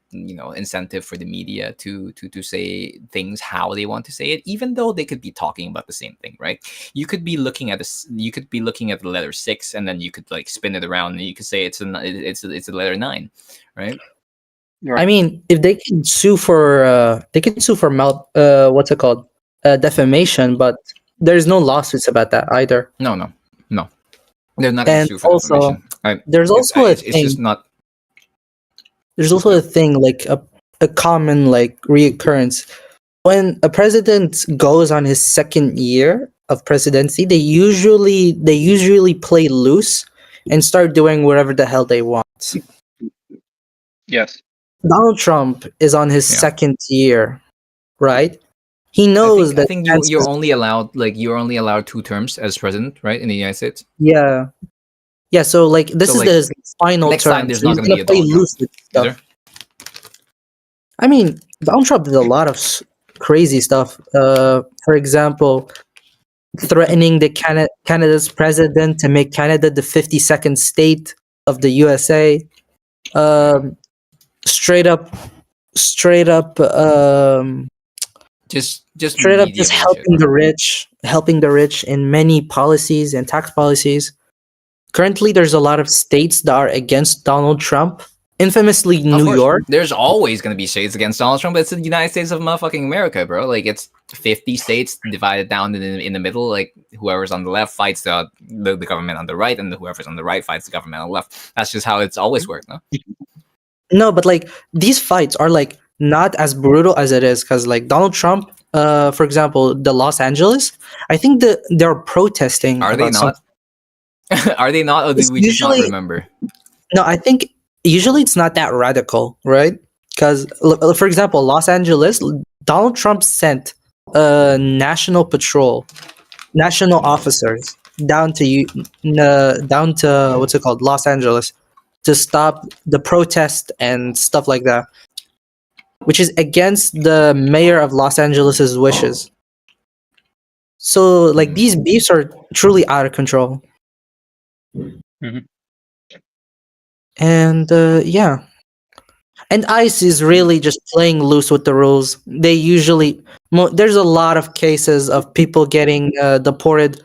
incentive for the media to say things how they want to say it, even though they could be talking about the same thing, right? You could be looking at the letter 6, and then you could like spin it around, and you could say it's a letter 9, right? I mean, if they can sue for what's it called, defamation, but there's no lawsuits about that either. No, they're not going to And sue for also, defamation. there's also a It's thing. just not. There's also a thing, like a common, like, reoccurrence. When a president goes on his second year of presidency, they usually play loose and start doing whatever the hell they want. Yes. Donald Trump is on his Yeah. second year, right? He knows I that. think chances- you're only allowed 2 terms as president, right, in the United States. Yeah. Yeah. So like this So, is like, his final next term. time there's So not he's going to be gonna a play Donald Trump. loose with Is stuff. there? I mean, Donald Trump did a lot of crazy stuff. For example, threatening the Canada's president to make Canada the 52nd state of the USA. Um, straight up, straight up, Just straight up, media just bullshit. helping the rich in many policies and tax policies. Currently, there's a lot of states that are against Donald Trump. Infamously, Of New course, York. there's always going to be shades against Donald Trump. It's the United States of motherfucking America, bro. Like, it's 50 states divided down in the middle. Like, whoever's on the left fights the government on the right, and whoever's on the right fights the government on the left. That's just how it's always worked, no? No, but like these fights are like not as brutal as it is because like Donald Trump, for example, the Los Angeles, I think they're protesting. Are they about some- not? Are they not, or do It's we just not usually- remember? No, I think usually it's not that radical, right? Because, for example, Los Angeles, Donald Trump sent national patrol, national officers down to what's it called, Los Angeles, to stop the protest and stuff like that, which is against the mayor of Los Angeles's wishes. So, like, these beefs are truly out of control. Mhm. And yeah. And ICE is really just playing loose with the rules. They usually there's a lot of cases of people getting deported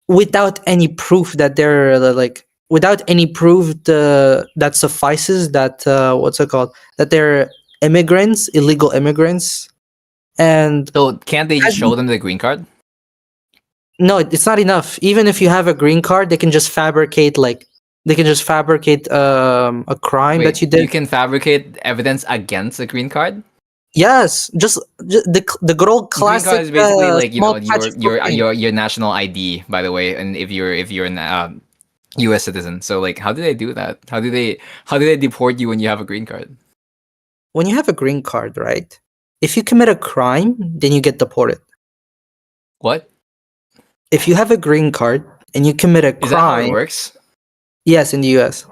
without any proof that they're without any proof that suffices that what's it called, that they're immigrants, illegal immigrants. And So, can't they just show them the green card? no, it's not enough. Even if you have a green card, they can just fabricate a crime Wait, that you did. you can fabricate evidence against a green card? Yes, just the good old classic. Green card is basically like, you small know, patch of cocaine. your national ID, by the way, and if you're an U.S. citizen. So, like, how do they do that? How do they deport you when you have a green card? When you have a green card, right? If you commit a crime, then you get deported. What? If you have a green card and you commit a Is that how it crime, works? yes, in the U.S.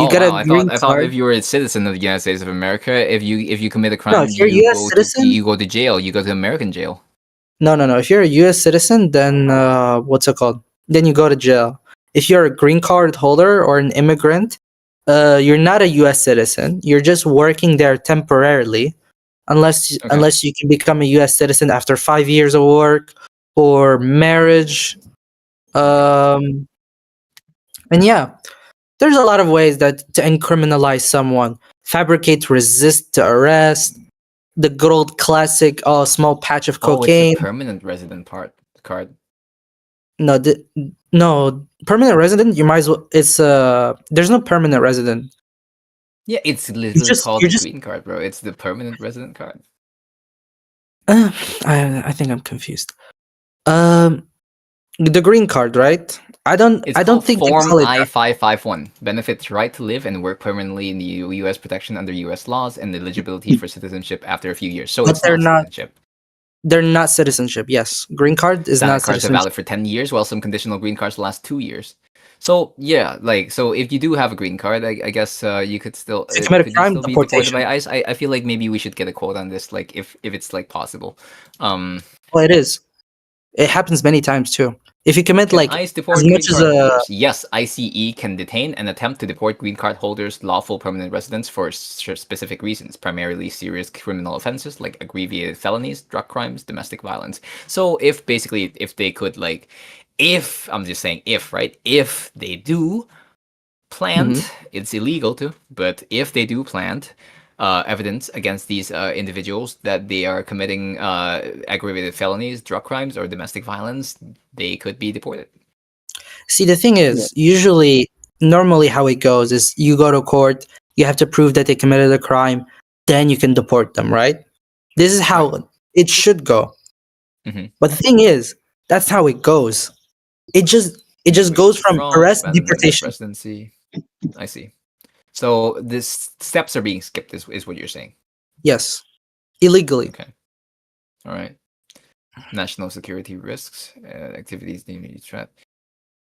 You Oh, get wow. a green I thought card. if you were a citizen of the United States of America, if you commit a crime, if you're a you US citizen- you go to jail. You go to American jail. No. If you're a U.S. citizen, then what's it called? Then you go to jail. If you're a green card holder or an immigrant, you're not a U.S. citizen. You're just working there temporarily, unless you can become a U.S. citizen after 5 years of work or marriage. And yeah, there's a lot of ways that to uncriminalize someone. Fabricate, resist to arrest. The good old classic, small patch of Oh, cocaine. it's the permanent resident card. No, permanent resident. You might as well. It's there's no permanent resident. Yeah, it's literally called you're the just- green card, bro. It's the permanent resident card. I think I'm confused. The green card, right? I don't think they Form call it that. I-551 benefits right to live and work permanently in the U.S. protection under U.S. laws and eligibility for citizenship after a few years. So But it's they're not- citizenship. They're not citizenship. Yes, green card is Standard not cards are citizenship. valid for 10 years, while some conditional green cards last 2 years. So yeah, so if you do have a green card, I guess you could still If you commit a could you crime, still be deported deportation. by ICE. I feel like maybe we should get a quote on this, like if it's like possible. Well, it is. It happens many times too. If you commit Can like ICE deport as green much as card a holders? Yes, ICE can detain and attempt to deport green card holders, lawful permanent residents, for specific reasons, primarily serious criminal offenses like aggregated felonies, drug crimes, domestic violence. So if they could, like, if I'm just saying if, right? If they do plant, it's illegal to, but if they do plant evidence against these individuals that they are committing aggravated felonies, drug crimes, or domestic violence, they could be deported. See, the thing is, normally how it goes is you go to court, you have to prove that they committed a crime, then you can deport them, right? This is how it should go. Mhm. But the thing is, that's how it goes. It just goes from Withdraw, arrest, abandonment of deportation. residency. I see. So these steps are being skipped, is what you're saying. Yes, illegally. Okay. All right. National security risks, activities deemed a threat.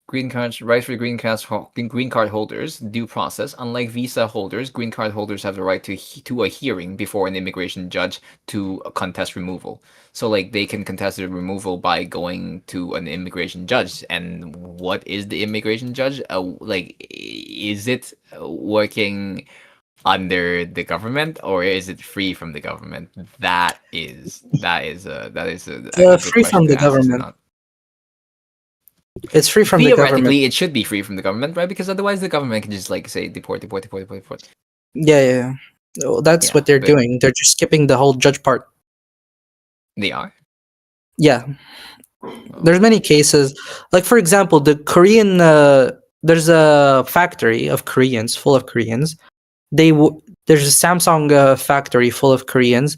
Green cards, right for green card holders, due process. Unlike visa holders, green card holders have the right to a hearing before an immigration judge to contest removal. So like they can contest the removal by going to an immigration judge. And what is the immigration judge? Like, is it working under the government or is it free from the government? That is a good Free question from to the ask. Is it government. not? It's free from the government. Theoretically, it should be free from the government, right? Because otherwise, the government can just like say deport, deport, deport, deport, deport. Yeah. Well, that's Yeah, what they're but doing. They're just skipping the whole judge part. they are. Yeah. Oh. There's many cases. Like for example, the Korean there's a factory of Koreans full of Koreans. There's a Samsung factory full of Koreans.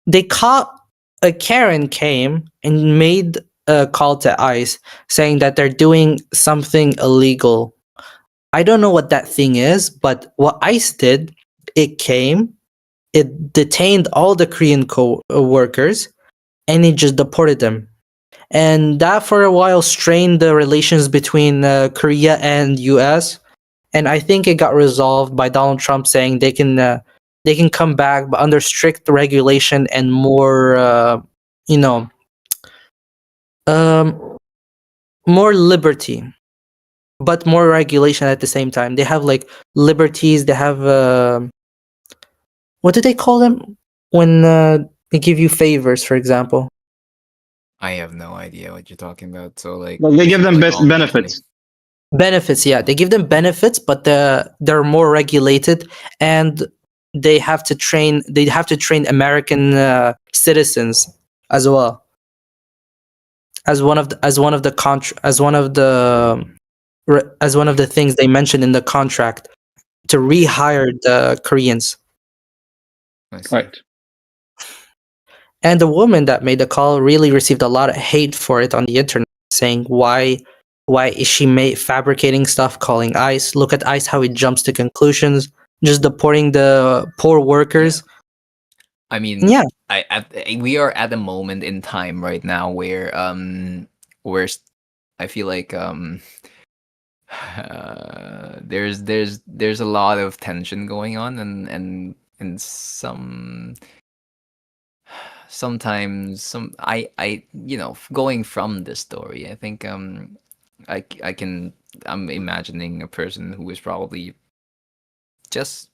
They caught a Karen came and made a call to ICE saying that they're doing something illegal. I don't know what that thing is, but what ICE did, it came, it detained all the Korean workers, and it just deported them. And that for a while strained the relations between Korea and US. And I think it got resolved by Donald Trump saying they can come back, but under strict regulation and more more liberty, but more regulation at the same time. They have like liberties. They have what do they call them when they give you favors, for example? I have no idea what you're talking about. So like, Well, they this give is, them like, best all new to me. benefits. Benefits, yeah, they give them benefits, but they're more regulated, and they have to train. They have to train American citizens as well as one of the things they mentioned in the contract to rehire the Koreans. I see. Right. And the woman that made the call really received a lot of hate for it on the internet, saying why is she fabricating stuff, calling ICE? Look at ICE, how it jumps to conclusions, just deporting the poor workers. I mean, Yeah. We are at a moment in time right now where I feel like there's a lot of tension going on, and sometimes I going from this story, I think I'm imagining a person who is probably just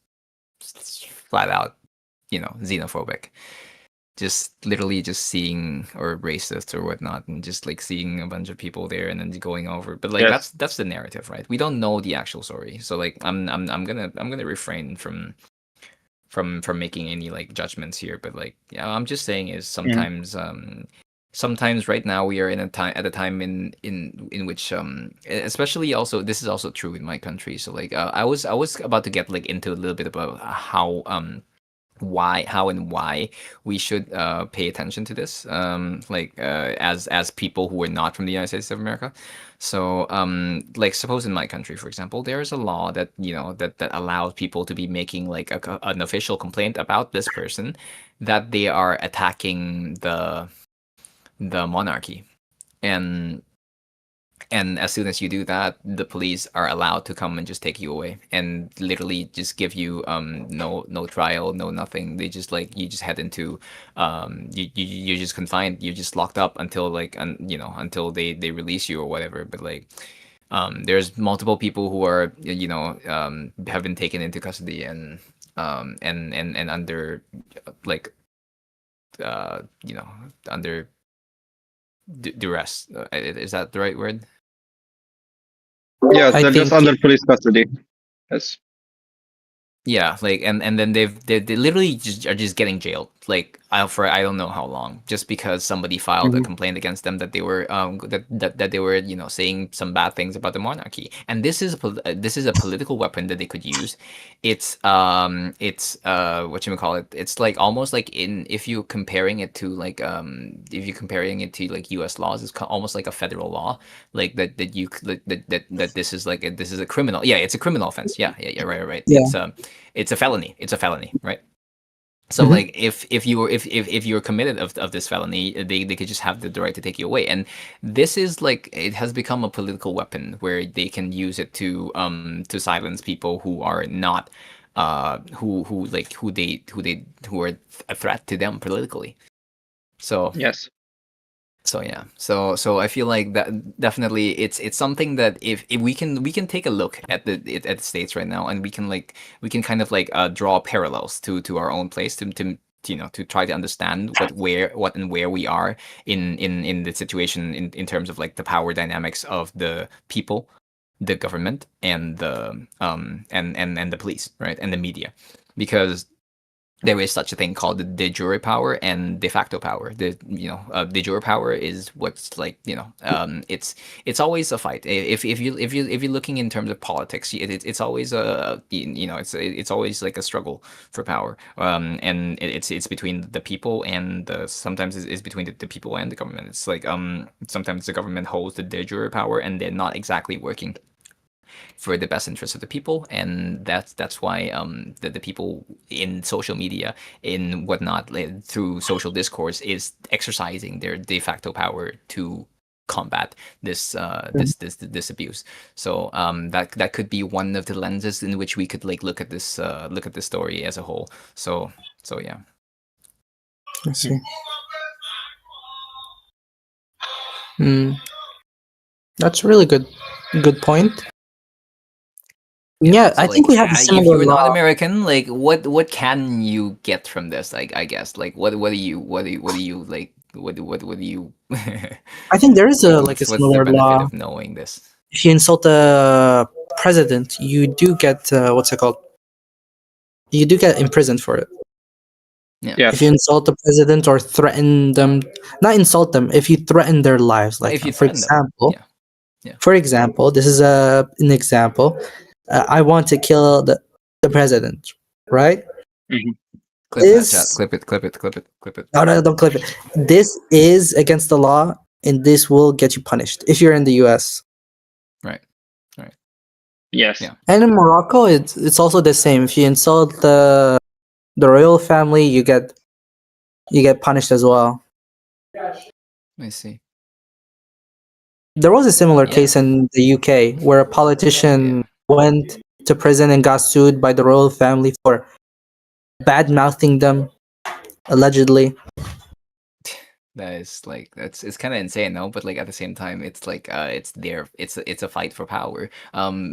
flat out xenophobic, just literally just seeing, or racist or whatnot, and just like seeing a bunch of people there and then going over. But like Yes. that's the narrative, right? We don't know the actual story, so like I'm gonna refrain from making any like judgments here. But like, yeah, I'm just saying is sometimes right now we are in a time in which especially, also this is also true in my country. So like I was about to get like into a little bit about how and why we should pay attention to this, as people who are not from the United States of America. So like, suppose in my country, for example, there is a law that that allows people to be making like an official complaint about this person, that they are attacking the monarchy. And as soon as you do that, the police are allowed to come and just take you away, and literally just give you no trial, no nothing. They just like, you just head into you're just confined, you're just locked up until like until they release you or whatever. But like there's multiple people who are have been taken into custody and under like under duress. Is that the right word? Yes, I they're just think- under police custody. Yes. Yeah, like, and then they literally are just getting jailed, like for I don't know how long, just because somebody filed a Mhm. complaint against them that they were that they were saying some bad things about the monarchy. And this is a political weapon that they could use. It's what you call it, it's like almost like, if you're comparing it to like US laws, it's almost like a federal law, like that this is like this is a criminal, yeah, it's a criminal offense, yeah, right, Yeah. it's a felony, right? So Mhm. like if you were if you're committed of this felony, they could just have the right to take you away. And this is like it has become a political weapon where they can use it to silence people who are not who like who are a threat to them politically. So Yes. so yeah, so I feel like that definitely it's something that if we can take a look at at the states right now, and we can kind of like draw parallels to our own place to you know to try to understand what and where we are in the situation in terms of like the power dynamics of the people, the government, and the and the police, right, and the media, because there is such a thing called the de jure power and de facto power. The de jure power is what's like it's always a fight. If you're looking in terms of politics, it's always a it's always like a struggle for power. And it's between the people and sometimes it's between the people and the government. It's like sometimes the government holds the de jure power and they're not exactly working for the best interest of the people, and that's why the people in social media in whatnot like, through social discourse is exercising their de facto power to combat this abuse. So that could be one of the lenses in which we could like look at this story as a whole. So yeah. I see. Mm, that's a really good point. Yeah, So I think like, we have a if similar you're not law. American, like, what can you get from this? Like, I guess, like, what do you like? What do you? I think there is a like a what's the similar benefit law. of knowing this? If you insult the president, you do get what's it called? You do get imprisoned for it. Yeah. Yes. If you insult the president or threaten them, not insult them, if you threaten their lives, like If you for threaten them, example, yeah. for example, this is an example. I want to kill the president, right? Mhm. Clip that chat. This Clip it. Clip it. Clip it. Clip it. no, don't clip it. This is against the law, and this will get you punished if you're in the U.S. Right. Yes. Yeah. And in Morocco, it's also the same. If you insult the royal family, you get punished as well. I see. There was a similar Yeah. case in the UK where a politician went to prison and got sued by the royal family for bad mouthing them, allegedly. That is like it's kind of insane, no? But like at the same time, it's like it's a fight for power.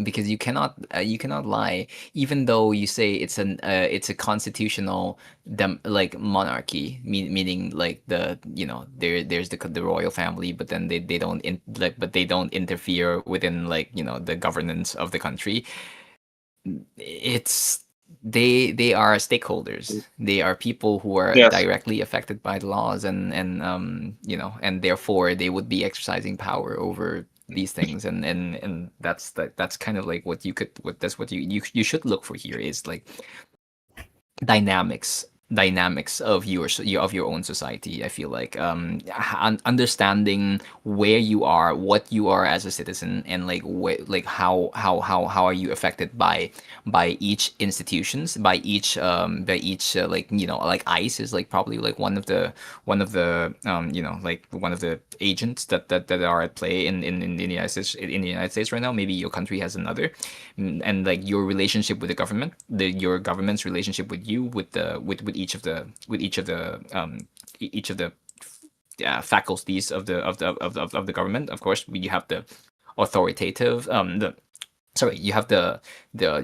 Because you cannot lie, even though you say it's a constitutional like monarchy, meaning like there's the royal family, but then they don't but they don't interfere within like the governance of the country. It's they are stakeholders. They are people who are Yes. directly affected by the laws, and therefore they would be exercising power over these things, and that's kind of like what you could what you should look for here is like dynamics of your own society. I feel like understanding where you are, what you are as a citizen, and like how are you affected by each institutions, by each like like ICE is like probably like like one of the agents that are at play in the United States right now. Maybe your country has another. And like your relationship with the government, your government's relationship with you, with each of the faculties of the government. Of course, you have the authoritative the sorry you have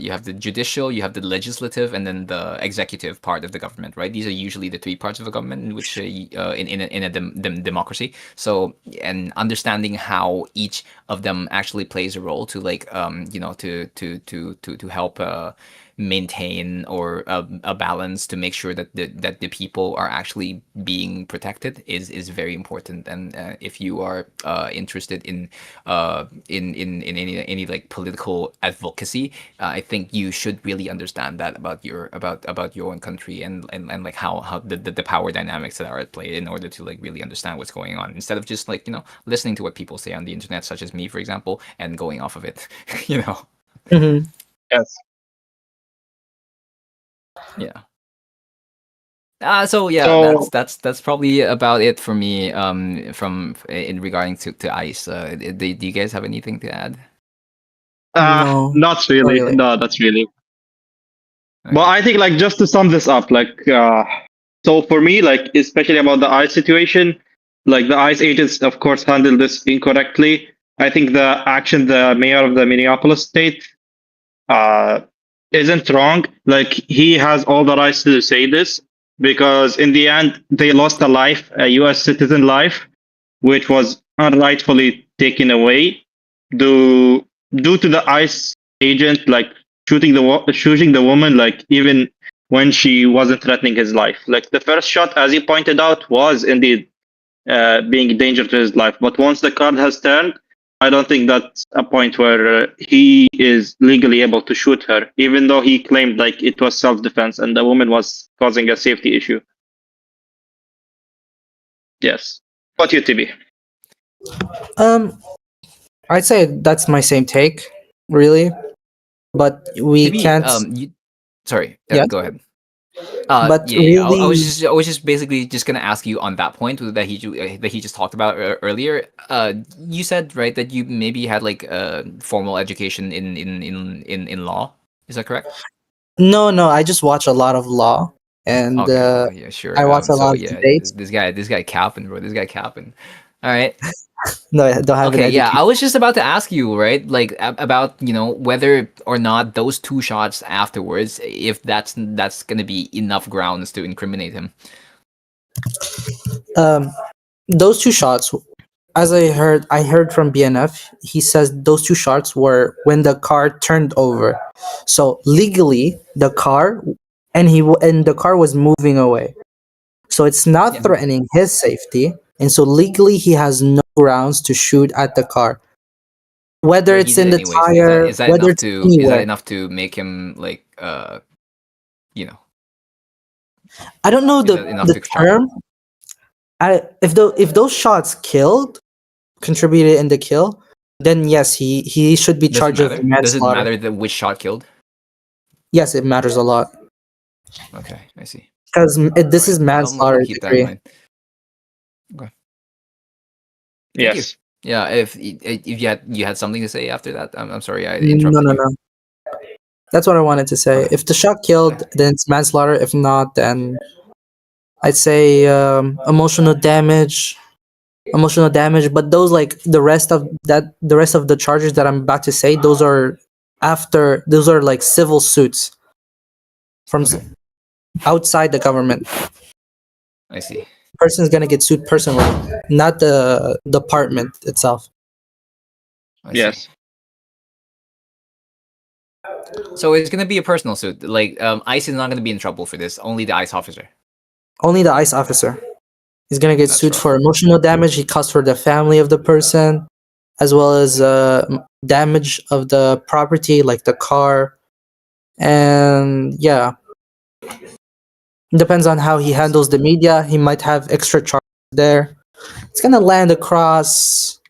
you have the judicial, you have the legislative, and then the executive part of the government, right? These are usually the three parts of the government in which in a democracy. So, and understanding how each of them actually plays a role to like to help maintain or a balance to make sure that the people are actually being protected is very important. And if you are interested in any like political advocacy, I think you should really understand that about your own country, and like how the power dynamics that are at play, in order to like really understand what's going on, instead of just like listening to what people say on the internet, such as me, for example, and going off of it. you know Mm-hmm. Yes. yeah. So yeah, So that's probably about it for me. From in regarding to ICE. Do you guys have anything to add? No, not not really. really. No, that's really. But Okay. I think like just to sum this up, like so for me, like especially about the ICE situation, like the ICE agents, of course, handled this incorrectly. I think the action the mayor of the Minneapolis state uh, isn't wrong. Like he has all the rights to say this because in the end they lost a life, a U.S. citizen life, which was unrightfully taken away due to the ICE agent like shooting the woman like even when she wasn't threatening his life. Like the first shot, as you pointed out, was indeed being a danger to his life. But once the card has turned, I don't think that's a point where he is legally able to shoot her, even though he claimed like it was self-defense and the woman was causing a safety issue. Yes. What you, TB? Um, I'd say that's my same take, really. But we Maybe can't. you. Sorry. Yes, Go ahead. but Yeah. really, I was just basically just gonna ask you on that point that he just talked about earlier. You said right that you maybe had like a formal education in law. Is that correct? no. I just watch a lot of law, and Okay. Well, yeah, sure. I watch a So lot of yeah, debates. this guy capping, bro. This guy capping. All right. No, I don't have an Okay, yeah, education. I was just about to ask you, right? Like about, whether or not those two shots afterwards, if that's gonna be enough grounds to incriminate him. Um, those two shots, as I heard from BNF. He says those two shots were when the car turned over. So legally, the car and the car was moving away. So it's not Yeah. threatening his safety, and so legally he has no grounds to shoot at the car, whether But he it's did in the anyways. tire, whether it's Is that anywhere. enough to make him like you know, I don't know is that enough the to charge him? term. If those shots killed contributed in the kill, then yes, he should be Does it charged of matter? Does it manslaughter. matter that which shot killed? Yes, it matters a lot Okay, I see. because All this right. is We'll manslaughter keep that in degree. mind. Okay. Thank you. Yes. Yeah, if you had something to say after that, I'm sorry I No, interrupted no, you. no. That's what I wanted to say. Okay. If the shot killed, then it's manslaughter. If not, then I'd say emotional damage. Emotional damage. But those like the rest of the charges that I'm about to say, those are after. Those are like civil suits from Okay. outside the government. I see. Person's gonna get sued personally, not the department itself. I see. Yes. So it's gonna be a personal suit. Like ICE is not gonna be in trouble for this. Only the ICE officer. Only the ICE officer is gonna get That's sued rough. for emotional damage he caused for the family of the person, as well as damage of the property like the car, and yeah, depends on how he handles the media. He might have extra charges there. It's gonna land across.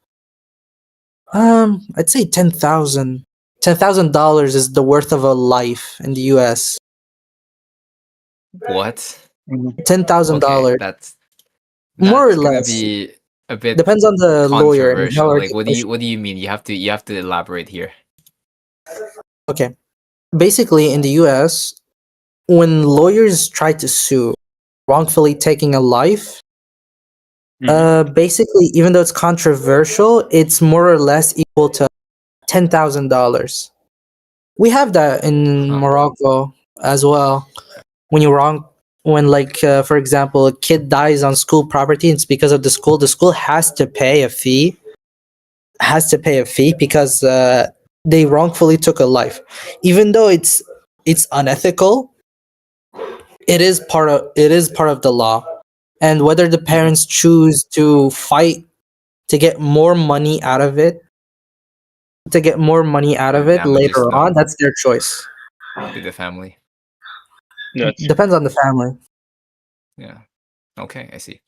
I'd say $10,000. $10,000 is the worth of a life in the U.S. What? Okay, $10,000, more or that's gonna less. be a bit Depends on the lawyer and how controversial. Like, articulate. what do you mean? You have to elaborate here. Okay, basically in the U.S., when lawyers try to sue wrongfully taking a life, basically even though it's controversial, it's more or less equal to $10,000. We have that in Huh. Morocco as well. When you wrong, when like for example, a kid dies on school property, it's because of the school. The school has to pay a fee. Has to pay a fee because they wrongfully took a life, even though it's unethical. It is part of the law, and whether the parents choose to fight to get more money out of it, Or damages later on, that's their choice. to the family. That's Depends on the family. Yeah. Okay, I see.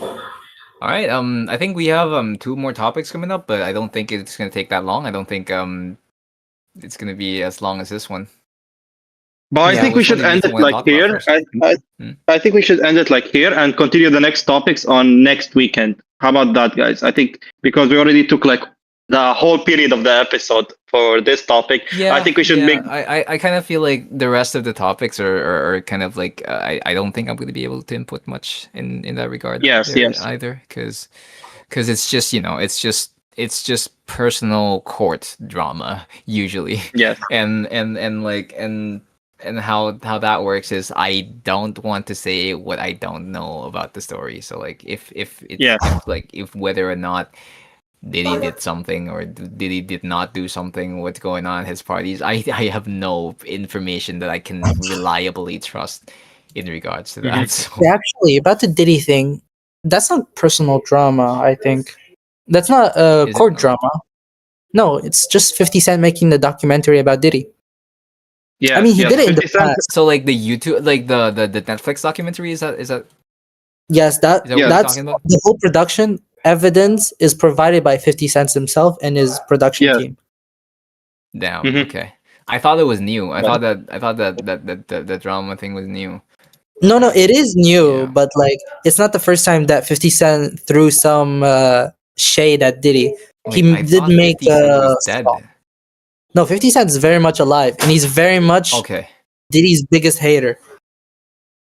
All right. I think we have two more topics coming up, but I don't think it's gonna take that long. I don't think it's gonna be as long as this one. But I Yeah, think we which one should do you end it wanna like talk about here. first? Hmm? I think we should end it like here and continue the next topics on next weekend. How about that, guys? I think because we already took like the whole period of the episode for this topic. I think we should make. I kind of feel like the rest of the topics are kind of like I don't think I'm going to be able to input much in that regard Yes, there yes. either because it's just it's just personal court drama usually Yes. and like and how that works is I don't want to say what I don't know about the story. So like if it's Yes. if whether or not Diddy did something or Diddy did not do something, what's going on at his parties, I have no information that I can reliably trust in regards to that. So Yeah, actually, about the Diddy thing, that's not personal drama. I think that's not Is it court not? drama. No, it's just 50 Cent making the documentary about Diddy. Yes. I mean, he yes. did it in the 50 Cent. past. So like the YouTube, like the Netflix documentary, is that Yes, is that what you're that's talking about? the whole production evidence is provided by 50 Cent himself and his production Yes. team. Damn. Mhm. Okay. I thought it was new. I Yeah. thought that the drama thing was new. No, it is new, Yeah. but like it's not the first time that 50 Cent threw some shade at Diddy. Wait, He I did thought make 50 Cent was song. dead. No, 50 Cent is very much alive, and he's very much Okay. Diddy's biggest hater.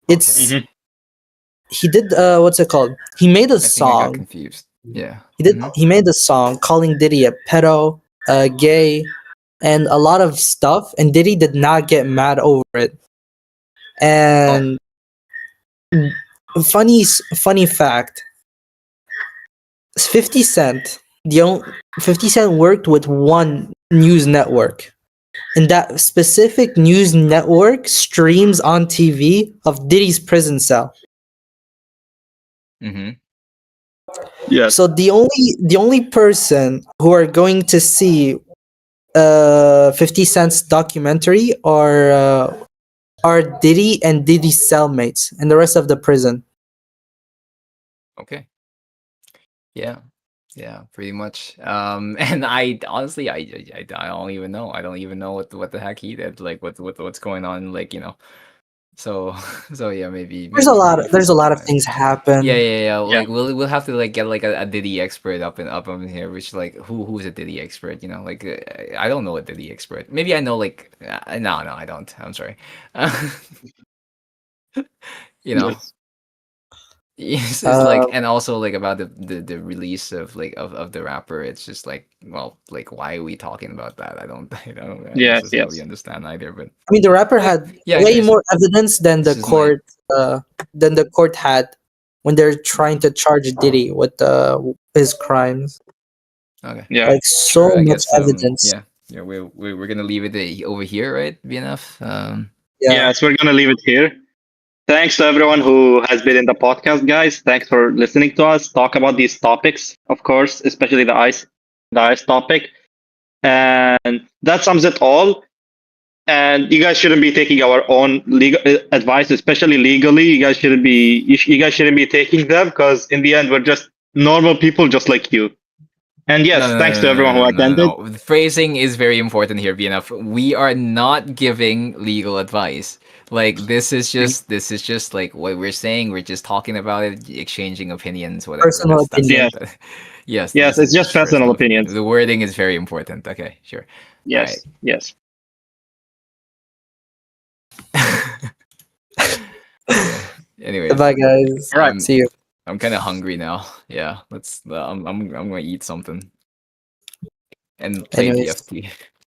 It's Okay. Mhm. he did what's it called? He made a I think I got song. confused. Yeah. He made a song calling Diddy a pedo, gay, and a lot of stuff, and Diddy did not get mad over it. And funny fact, 50 Cent, 50 Cent worked with one news network. And that specific news network streams on TV of Diddy's prison cell. Mm-hmm. Yes. So the only person who are going to see 50 Cent's documentary are Diddy and Diddy's cellmates and the rest of the prison. Okay. Yeah. Yeah, pretty much. And I honestly, I don't even know. I don't even know what the heck he did. Like what's going on. Like So so yeah, maybe There's a lot of uh, things happen. yeah. Like we'll have to like get like a Diddy expert up in here, which like who's a Diddy expert? Like I don't know a Diddy expert. Maybe I know like no I don't. I'm sorry. you know. Yes. Yes, it's like, Uh, and also like about the release of like of the rapper. It's just like, well, like why are we talking about that? I don't Yes. necessarily Yes. understand either. But I mean, the rapper like, had yeah, way guys, more evidence than this the is my court had when they're trying to charge Diddy with his crimes. okay. Yeah. Like so Sure, I much guess evidence. yeah. We're gonna leave it over here, right? BNF. Yeah. Yes. We're gonna leave it here. Thanks to everyone who has been in the podcast, guys. Thanks for listening to us talk about these topics, of course, especially the ice topic. And that sums it all. And you guys shouldn't be taking our own legal advice, especially legally. You guys shouldn't be taking them because in the end, we're just normal people, just like you. And yes, thanks to everyone who attended. No. The phrasing is very important here, BNF. We are not giving legal advice. Like this is just like what we're saying. We're just talking about it, exchanging opinions, whatever. Personal opinion. Yes. Yes, Yes, this it's is just personal opinions. The wording is very important. Okay, sure. Yes. Yes. Okay. Anyways, Bye, guys. All right. See you. I'm kind of hungry now. Yeah, let's. I'm gonna eat something and play Anyways. DFT.